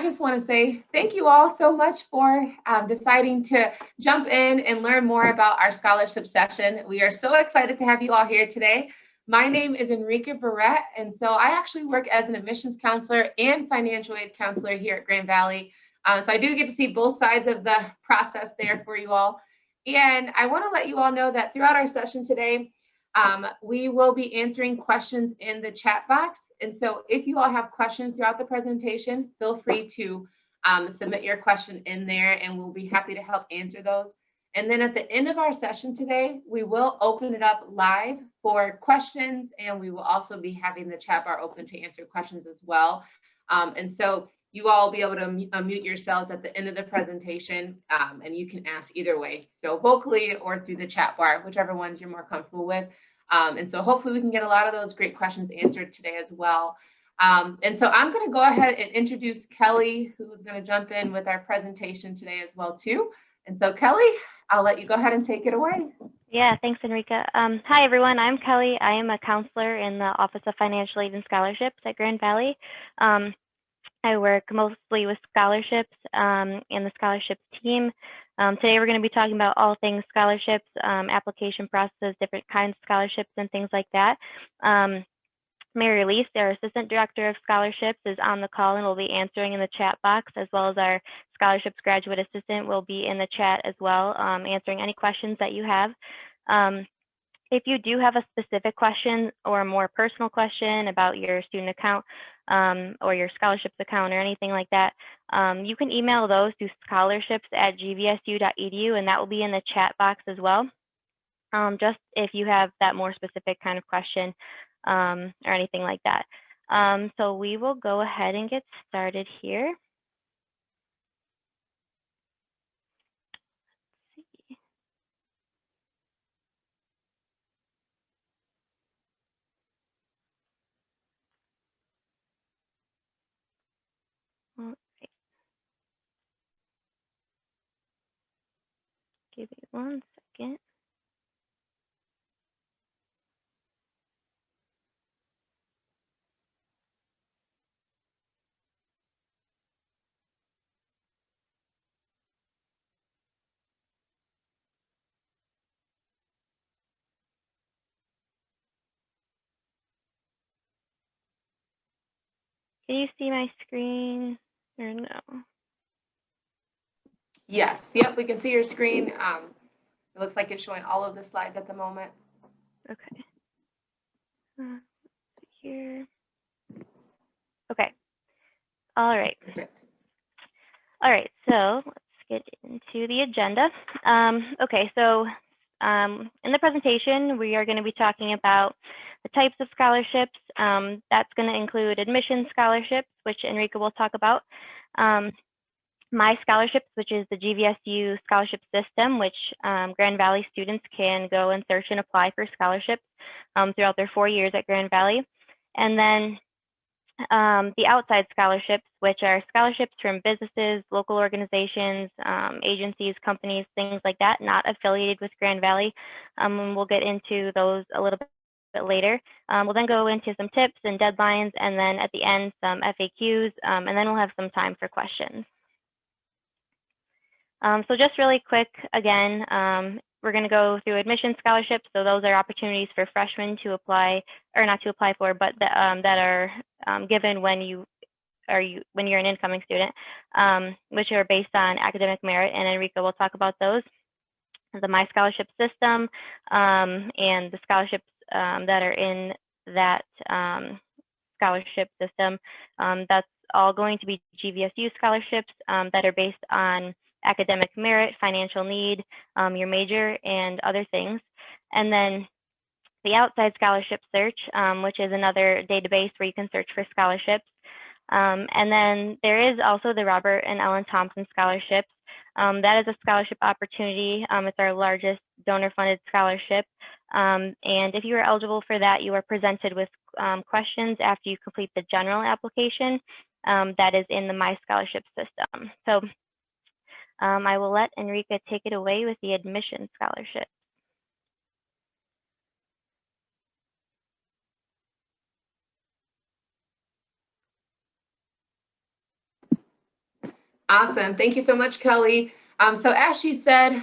just want to say thank you all so much for deciding to jump in and learn more about our scholarship session. We are so excited to have you all here today. My name is Enrique Barrett, and so I actually work as an admissions counselor and financial aid counselor here at Grand Valley. So I do get to see both sides of the process there for you all. And I want to let you all know that throughout our session today, we will be answering questions in the chat box. And so if you all have questions throughout the presentation, feel free to submit your question in there and we'll be happy to help answer those. And then at the end of our session today, we will open it up live for questions, and we will also be having the chat bar open to answer questions as well. And so you all will be able to unmute yourselves at the end of the presentation, and you can ask either way, so vocally or through the chat bar, whichever ones you're more comfortable with. And so hopefully we can get a lot of those great questions answered today as well. And so I'm going to go ahead and introduce Kelly, who's going to jump in with our presentation today as well too. And so Kelly, I'll let you go ahead and take it away. Yeah, thanks, Enrica. Hi, everyone. I'm Kelly. I am a counselor in the Office of Financial Aid and Scholarships at Grand Valley. I work mostly with scholarships and the scholarships team. Today, we're going to be talking about all things scholarships, application process, different kinds of scholarships, and things like that. Mary Elise, our Assistant Director of Scholarships, is on the call and will be answering in the chat box, as well as our Scholarships Graduate Assistant will be in the chat as well, answering any questions that you have. If you do have a specific question or a more personal question about your student account or your scholarships account or anything like that, you can email those to scholarships@gvsu.edu, and that will be in the chat box as well. Just if you have that more specific kind of question or anything like that. So we will go ahead and get started here. All right. Give me 1 second. Can you see my screen or no? Yes, yep, we can see your screen. It looks like it's showing all of the slides at the moment. Okay. Here. Okay. All right. Perfect. All right, so let's get into the agenda. Okay, so in the presentation, we are going to be talking about the types of scholarships. That's going to include admission scholarships, which Enrica will talk about. MyScholarships, which is the GVSU scholarship system, which Grand Valley students can go and search and apply for scholarships throughout their 4 years at Grand Valley. And then the outside scholarships, which are scholarships from businesses, local organizations, agencies, companies, things like that, not affiliated with Grand Valley. We'll get into those a little bit later. We'll then go into some tips and deadlines, and then at the end, some FAQs, and then we'll have some time for questions. So just really quick, again, we're going to go through admission scholarships. So those are opportunities for freshmen to apply, or not to apply for, but that are given when when you're an incoming student, which are based on academic merit. And Enrica will talk about those. The MyScholarship system and the scholarships that are in that scholarship system. That's all going to be GVSU scholarships that are based on academic merit, financial need, your major, and other things. And then the outside scholarship search, which is another database where you can search for scholarships. And then there is also the Robert and Ellen Thompson scholarships. That is a scholarship opportunity. It's our largest donor-funded scholarship. And if you are eligible for that, you are presented with questions after you complete the general application that is in the MyScholarship system. So I will let Enrica take it away with the admission scholarship. Awesome. Thank you so much, Kelly. So as she said,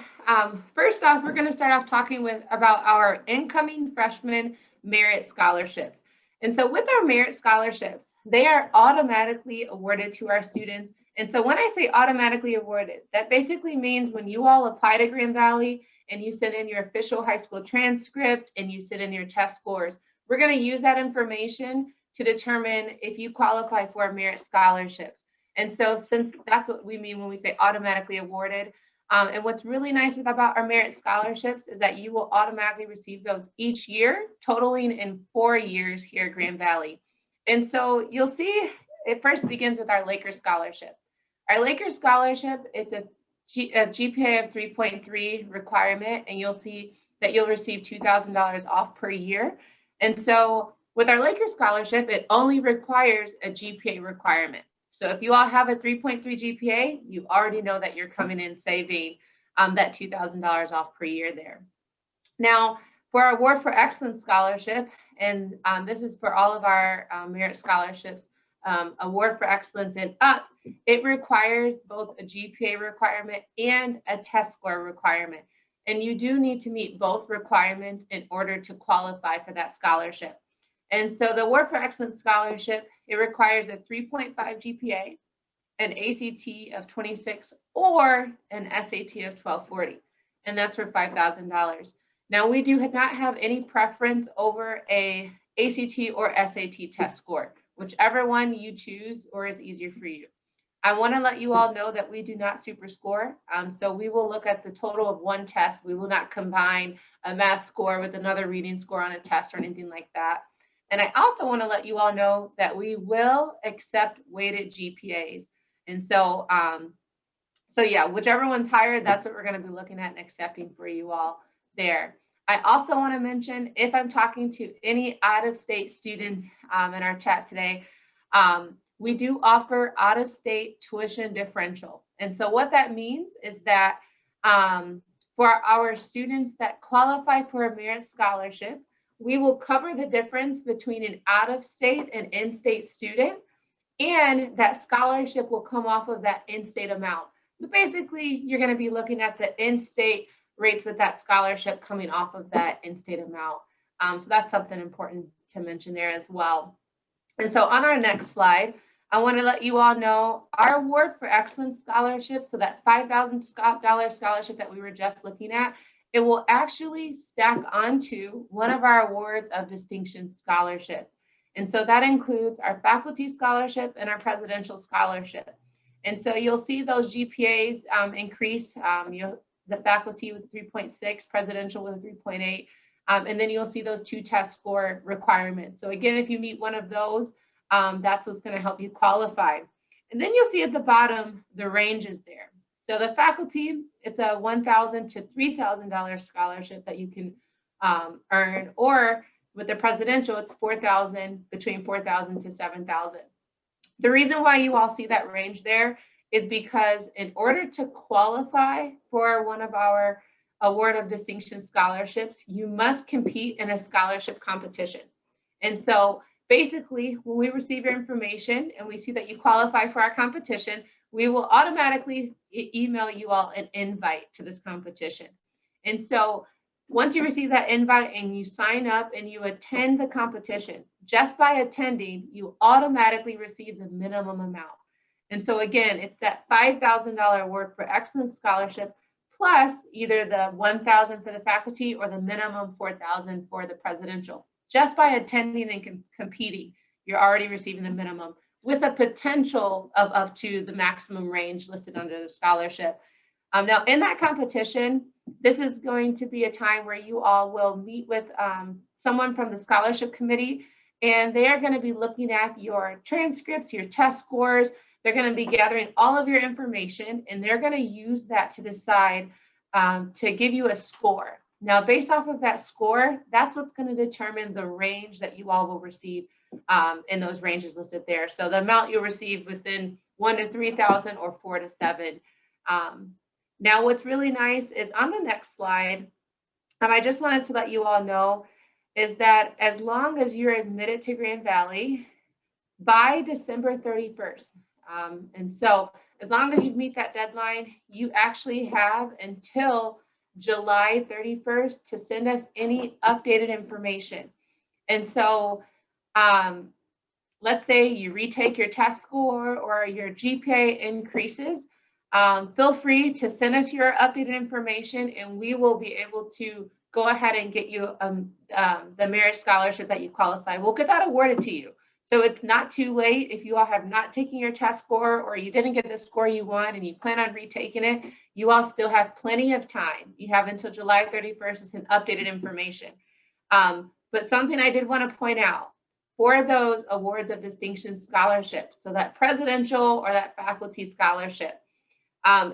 first off, we're going to start off talking about our incoming freshman merit scholarships. And so with our merit scholarships, they are automatically awarded to our students. And so when I say automatically awarded, that basically means when you all apply to Grand Valley and you send in your official high school transcript and you send in your test scores, we're going to use that information to determine if you qualify for merit scholarships. And so since that's what we mean when we say automatically awarded, and what's really nice about our merit scholarships is that you will automatically receive those each year, totaling in 4 years here at Grand Valley. And so you'll see it first begins with our Lakers Scholarship. Our Lakers Scholarship, it's a GPA of 3.3 requirement, and you'll see that you'll receive $2,000 off per year. And so with our Lakers Scholarship, it only requires a GPA requirement. So if you all have a 3.3 GPA, you already know that you're coming in saving that $2,000 off per year there. Now, for our Award for Excellence Scholarship, and this is for all of our merit scholarships, Award for Excellence and up, it requires both a GPA requirement and a test score requirement. And you do need to meet both requirements in order to qualify for that scholarship. And so the Award for Excellence Scholarship, it requires a 3.5 GPA, an ACT of 26, or an SAT of 1240, and that's for $5,000. Now, we do not have any preference over a ACT or SAT test score, whichever one you choose or is easier for you. I want to let you all know that we do not super score. So we will look at the total of one test. We will not combine a math score with another reading score on a test or anything like that. And I also want to let you all know that we will accept weighted GPAs. And so, yeah, whichever one's higher, that's what we're going to be looking at and accepting for you all there. I also want to mention, if I'm talking to any out-of-state students in our chat today, we do offer out-of-state tuition differential. And so what that means is that for our students that qualify for a merit scholarship, we will cover the difference between an out-of-state and in-state student, and that scholarship will come off of that in-state amount. So basically, you're going to be looking at the in-state rates with that scholarship coming off of that in-state amount. So that's something important to mention there as well. And so on our next slide, I want to let you all know our Award for Excellence Scholarship, so that $5,000 scholarship that we were just looking at, it will actually stack onto one of our awards of distinction scholarships. And so that includes our faculty scholarship and our presidential scholarship. And so you'll see those GPAs increase, the faculty with 3.6, presidential with 3.8, and then you'll see those two test score requirements. So again, if you meet one of those, that's what's going to help you qualify. And then you'll see at the bottom, the ranges there. So the faculty, it's a $1,000 to $3,000 scholarship that you can earn, or with the presidential, it's between $4,000 to $7,000. The reason why you all see that range there is because in order to qualify for one of our Award of Distinction scholarships, you must compete in a scholarship competition. And so basically, when we receive your information and we see that you qualify for our competition, we will automatically email you all an invite to this competition. And so once you receive that invite and you sign up and you attend the competition, just by attending, you automatically receive the minimum amount. And so again, it's that $5,000 Award for Excellence Scholarship plus either the $1,000 for the faculty or the minimum $4,000 for the presidential. Just by attending and competing, you're already receiving the minimum with a potential of up to the maximum range listed under the scholarship. Now, in that competition, this is going to be a time where you all will meet with someone from the scholarship committee, and they are going to be looking at your transcripts, your test scores. They're going to be gathering all of your information, and they're going to use that to decide to give you a score. Now, based off of that score, that's what's going to determine the range that you all will receive in those ranges listed there. So the amount you'll receive within 1 to 3,000 or 4 to 7. Now, what's really nice is on the next slide, I just wanted to let you all know is that as long as you're admitted to Grand Valley by December 31st, and so as long as you meet that deadline, you actually have until July 31st to send us any updated information. And so let's say you retake your test score or your GPA increases, feel free to send us your updated information and we will be able to go ahead and get you the merit scholarship that you qualify. We'll get that awarded to you. So it's not too late if you all have not taken your test score or you didn't get the score you want and you plan on retaking it, you all still have plenty of time. You have until July 31st to send updated information. But something I did want to point out, for those awards of distinction scholarships, so that presidential or that faculty scholarship,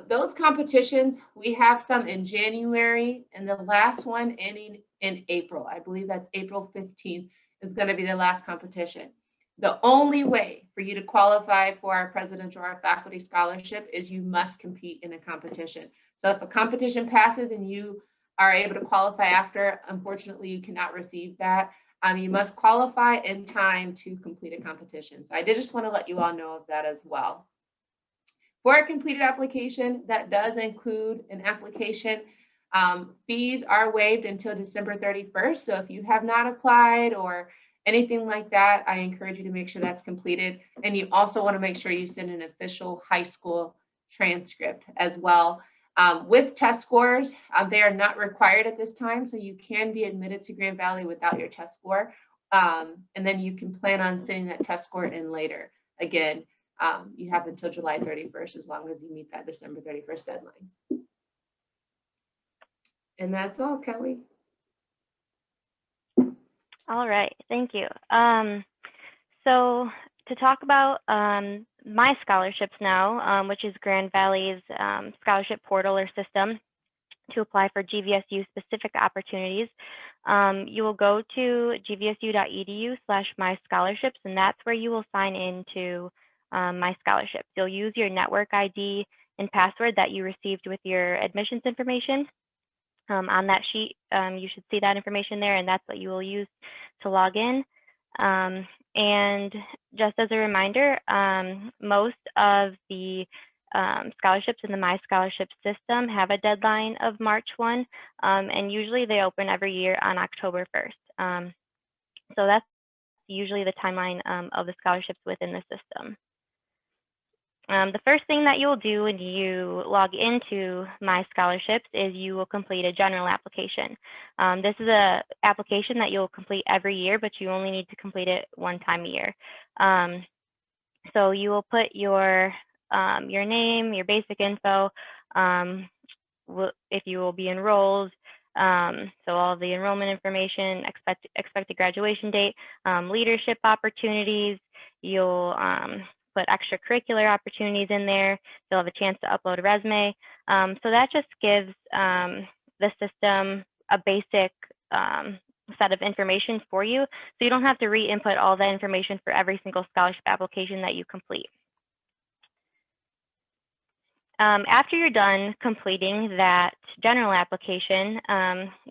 those competitions, we have some in January and the last one ending in April. I believe that's April 15th is going to be the last competition. The only way for you to qualify for our presidential or our faculty scholarship is you must compete in a competition. So if a competition passes and you are able to qualify after, unfortunately, you cannot receive that. You must qualify in time to complete a competition. So I did just want to let you all know of that as well. For a completed application, that does include an application. Fees are waived until December 31st. So if you have not applied or anything like that, I encourage you to make sure that's completed. And you also want to make sure you send an official high school transcript as well. With test scores, they are not required at this time, so you can be admitted to Grand Valley without your test score. And then you can plan on sending that test score in later. Again, you have until July 31st as long as you meet that December 31st deadline. And that's all, Kelly. All right, thank you. So to talk about MyScholarships now, which is Grand Valley's scholarship portal or system to apply for GVSU specific opportunities, you will go to gvsu.edu/MyScholarships, and that's where you will sign into MyScholarships. You'll use your network ID and password that you received with your admissions information. On that sheet, you should see that information there, and that's what you will use to log in. And just as a reminder, most of the scholarships in the MyScholarships system have a deadline of March 1, and usually they open every year on October 1st. So that's usually the timeline of the scholarships within the system. The first thing that you'll do when you log into MyScholarships is you will complete a general application. This is an application that you'll complete every year, but you only need to complete it one time a year. So you will put your name, your basic info, if you will be enrolled, so all the enrollment information, expected graduation date, leadership opportunities. You'll put extracurricular opportunities in there. You'll have a chance to upload a resume. So that just gives the system a basic set of information for you. So you don't have to re-input all the information for every single scholarship application that you complete. After you're done completing that general application,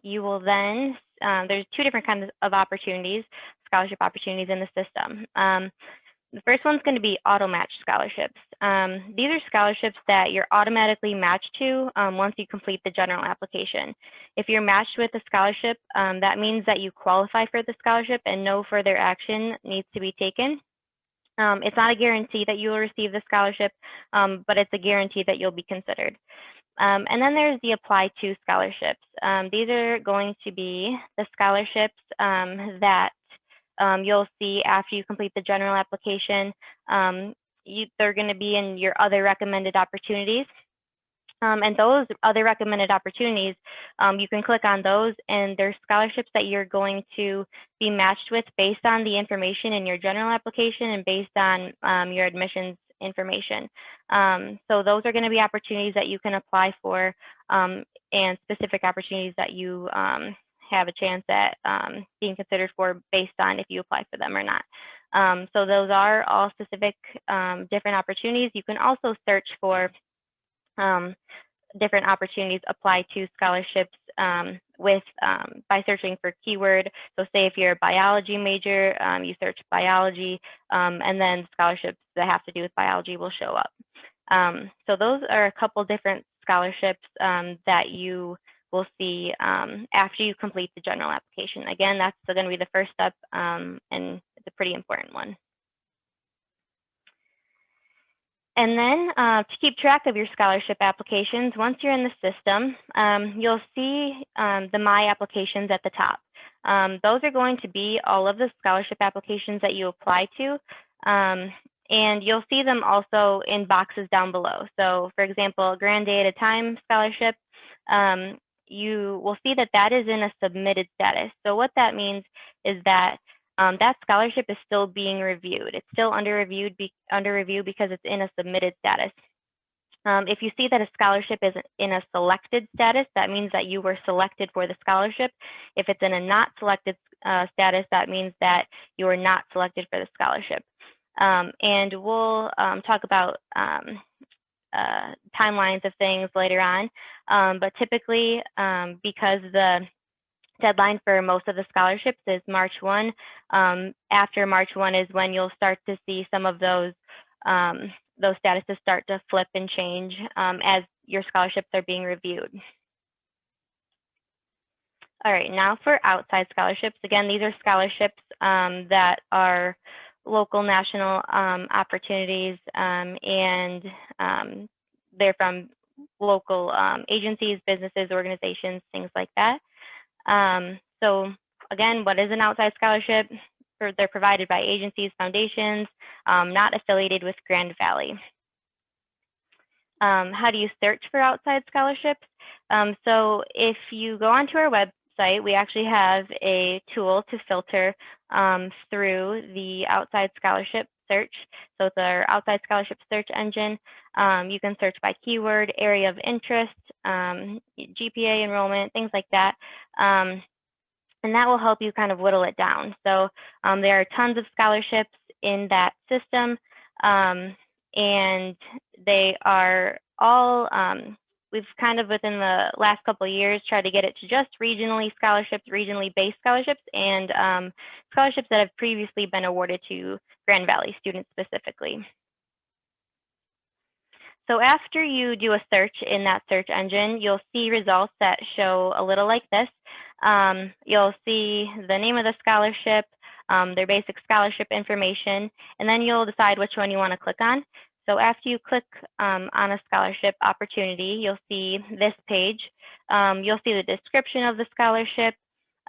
you will then, there's two different kinds of opportunities, scholarship opportunities in the system. The first one's going to be AutoMatch scholarships. These are scholarships that you're automatically matched to once you complete the general application. If you're matched with a scholarship, that means that you qualify for the scholarship and no further action needs to be taken. It's not a guarantee that you will receive the scholarship, but it's a guarantee that you'll be considered. And then there's the Apply To scholarships. These are going to be the scholarships that you'll see after you complete the general application. They're going to be in your other recommended opportunities. And those other recommended opportunities, you can click on those, and there's scholarships that you're going to be matched with based on the information in your general application and based on your admissions information. So those are going to be opportunities that you can apply for, and specific opportunities that you have a chance at being considered for based on if you apply for them or not. So those are all specific different opportunities. You can also search for different opportunities apply to scholarships by searching for keyword. So say if you're a biology major, you search biology, and then scholarships that have to do with biology will show up. So those are a couple different scholarships that you will see after you complete the general application. Again, that's going to be the first step, and it's a pretty important one. And then to keep track of your scholarship applications, once you're in the system, you'll see the My Applications at the top. Those are going to be all of the scholarship applications that you apply to. And you'll see them also in boxes down below. So for example, Grand Day at a Time scholarship, you will see that that is in a submitted status. So what that means is that that scholarship is still being reviewed. It's still under review because it's in a submitted status. If you see that a scholarship is in a selected status, that means that you were selected for the scholarship. If it's in a not selected status, that means that you were not selected for the scholarship. And we'll talk about timelines of things later on. But typically, because the deadline for most of the scholarships is March 1, after March 1 is when you'll start to see some of those statuses start to flip and change as your scholarships are being reviewed. All right, now for outside scholarships. Again, these are scholarships that are local, national opportunities, and they're from local agencies, businesses, organizations, things like that. So again, what is an outside scholarship? They're provided by agencies, foundations, not affiliated with Grand Valley. How do you search for outside scholarships? So if you go onto our website, we actually have a tool to filter through the outside scholarship search. So it's our outside scholarship search engine. You can search by keyword, area of interest, GPA enrollment, things like that. And that will help you kind of whittle it down. So there are tons of scholarships in that system, and they are all, we've kind of within the last couple of years tried to get it to just regionally based scholarships, and scholarships that have previously been awarded to Grand Valley students specifically. So after you do a search in that search engine, you'll see results that show a little like this. You'll see the name of the scholarship, their basic scholarship information, and then you'll decide which one you want to click on. So after you click on a scholarship opportunity, you'll see this page. You'll see the description of the scholarship,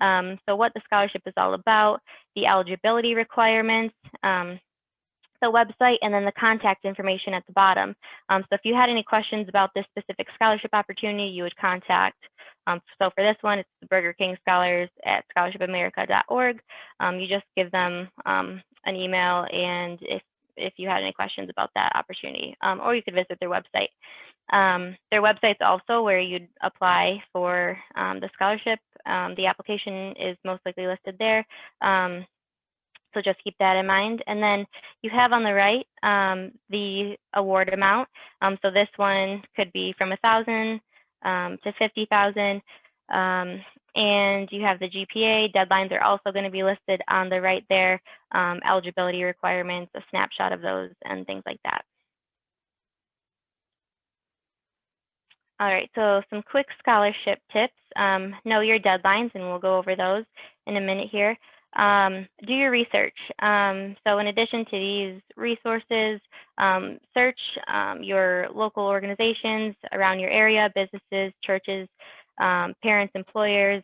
so what the scholarship is all about, the eligibility requirements, the website, and then the contact information at the bottom. So if you had any questions about this specific scholarship opportunity, you would contact. So for this one, it's the Burger King Scholars at scholarshipamerica.org. You just give them an email, and if you had any questions about that opportunity, or you could visit their website. Their website's also where you'd apply for the scholarship. The application is most likely listed there. So just keep that in mind. And then you have on the right the award amount. So this one could be from 1,000 to 50,000. And you have the GPA. Deadlines are also going to be listed on the right there. Eligibility requirements, a snapshot of those, and things like that. All right, so some quick scholarship tips. Know your deadlines, and we'll go over those in a minute here. Do your research. So in addition to these resources, search your local organizations around your area, businesses, churches, parents, employers.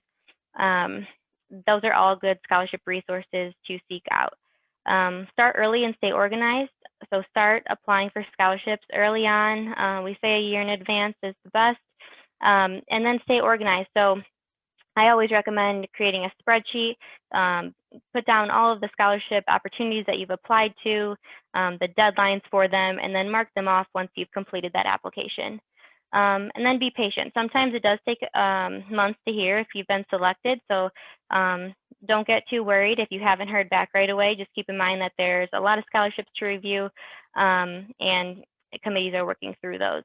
Those are all good scholarship resources to seek out. Start early and stay organized. So start applying for scholarships early on. We say a year in advance is the best. And then stay organized. So I always recommend creating a spreadsheet, put down all of the scholarship opportunities that you've applied to, the deadlines for them, and then mark them off once you've completed that application. And then be patient. Sometimes it does take months to hear if you've been selected, so don't get too worried if you haven't heard back right away. Just keep in mind that there's a lot of scholarships to review, and committees are working through those.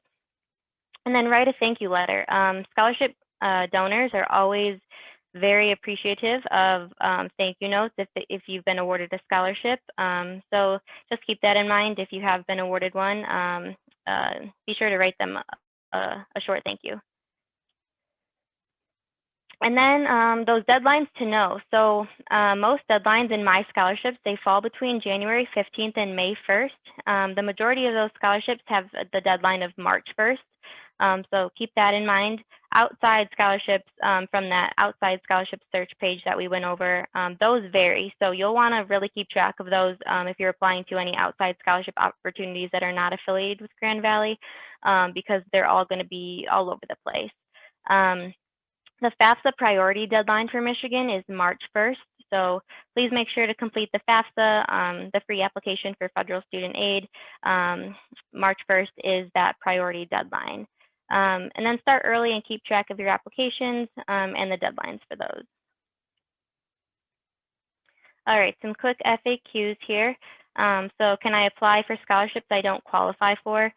And then write a thank you letter. Scholarship donors are always very appreciative of thank you notes if you've been awarded a scholarship. So just keep that in mind if you have been awarded one. be sure to write them a short thank you. And then those deadlines to know. So most deadlines in MyScholarships, they fall between January 15th and May 1st. The majority of those scholarships have the deadline of March 1st. So keep that in mind. Outside scholarships from that outside scholarship search page that we went over, those vary. So you'll want to really keep track of those if you're applying to any outside scholarship opportunities that are not affiliated with Grand Valley, because they're all going to be all over the place. The FAFSA priority deadline for Michigan is March 1st. So please make sure to complete the FAFSA, the free application for federal student aid. March 1st is that priority deadline. And then start early and keep track of your applications and the deadlines for those. All right, some quick FAQs here. So can I apply for scholarships I don't qualify for?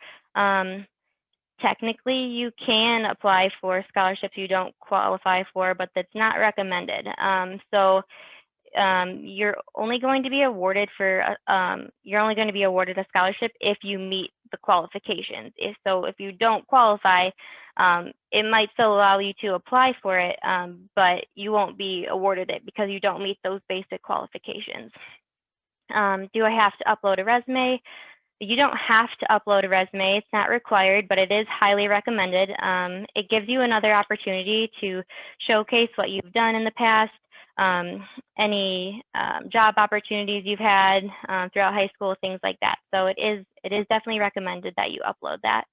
Technically, you can apply for scholarships you don't qualify for, but that's not recommended. You're only going to be awarded a scholarship if you meet the qualifications. If you don't qualify, it might still allow you to apply for it, but you won't be awarded it because you don't meet those basic qualifications. Do I have to upload a resume? You don't have to upload a resume. It's not required, but it is highly recommended. It gives you another opportunity to showcase what you've done in the past, any job opportunities you've had throughout high school, things like that. So it is definitely recommended that you upload that.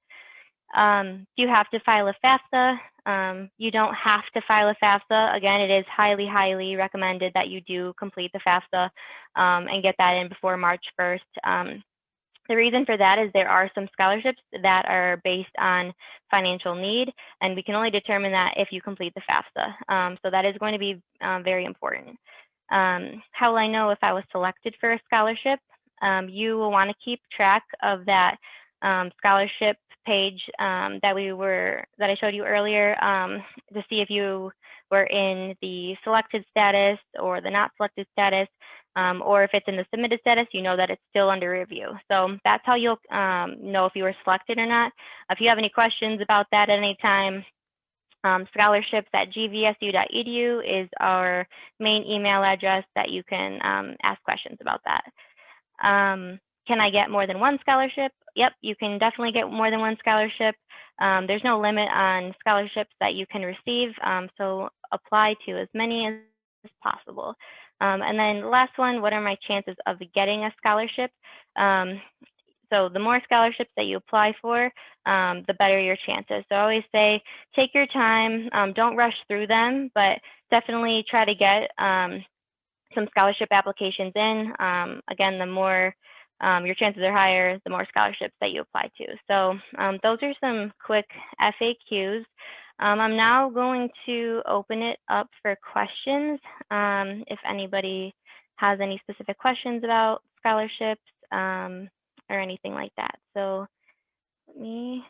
Do you have to file a FAFSA? You don't have to file a FAFSA. Again, it is highly, highly recommended that you do complete the FAFSA and get that in before March 1st. The reason for that is there are some scholarships that are based on financial need, and we can only determine that if you complete the FAFSA. So that is going to be very important. How will I know if I was selected for a scholarship? You will want to keep track of that scholarship page that I showed you earlier to see if you were in the selected status or the not selected status. Or if it's in the submitted status, you know that it's still under review. So that's how you'll know if you were selected or not. If you have any questions about that at any time, scholarships@gvsu.edu is our main email address that you can ask questions about that. Can I get more than one scholarship? Yep, you can definitely get more than one scholarship. There's no limit on scholarships that you can receive, so apply to as many as possible. And then last one, what are my chances of getting a scholarship? So the more scholarships that you apply for, the better your chances. So I always say, take your time, don't rush through them, but definitely try to get some scholarship applications in. Again, the more your chances are higher, the more scholarships that you apply to. So those are some quick FAQs. I'm now going to open it up for questions. If anybody has any specific questions about scholarships or anything like that. So let me